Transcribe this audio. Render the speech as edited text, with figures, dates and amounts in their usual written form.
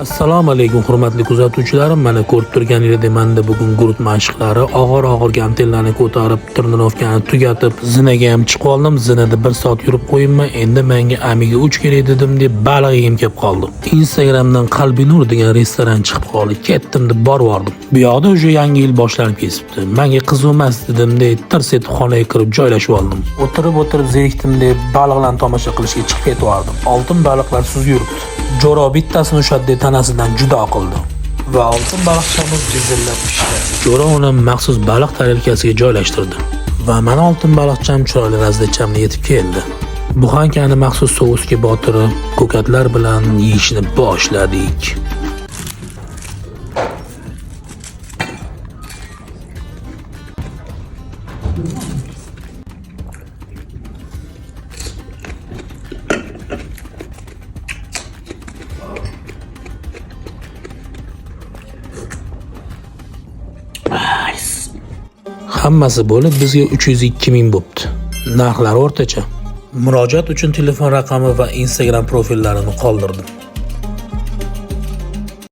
Assalomu alaykum hurmatli kuzatuvchilarim. Mana ko'rib turganingizdek, menda bugun gurut mashqlari. Og'ir gamtellarni ko'tarib, trenirovkani tugatib, zinaga ham chiqib oldim. Zinada 1 soat yurib qo'yinman. Endi menga amiga 3 kerak dedim deb baliq yegim kelib qoldi. Instagramdan Qalbinur degan restoran chiqib qoldi. Ketdim deb borib bordim. Bu yoqda o'sha yangi yil boshlanib ketibdi. Menga qiziq emas dedim deb tirs etib xonaga kirib joylashib oldim. O'tirib zerikdim deb baliqlarni tomosha qilishga chiqib ketdim. Oltin baliqlar suzib yuribdi. Jo'ro bittasini ushlatdi, tanasidan judo qildi va oltin baliqchamiz jizillab pishdi. Jo'ro uni maxsus baliq tarelkasiga joylashtirdi va mana oltin baliqcham chiroyli razdachamni yetib keldi. Buxankani maxsus sousga botirib, ko'katlar bilan yeyishni boshladik. Hammasi bo'lib bizga 302 ming bo'pti. Narxlar o'rtacha. Murojaat uchun telefon raqami va Instagram profillarini qoldirdim.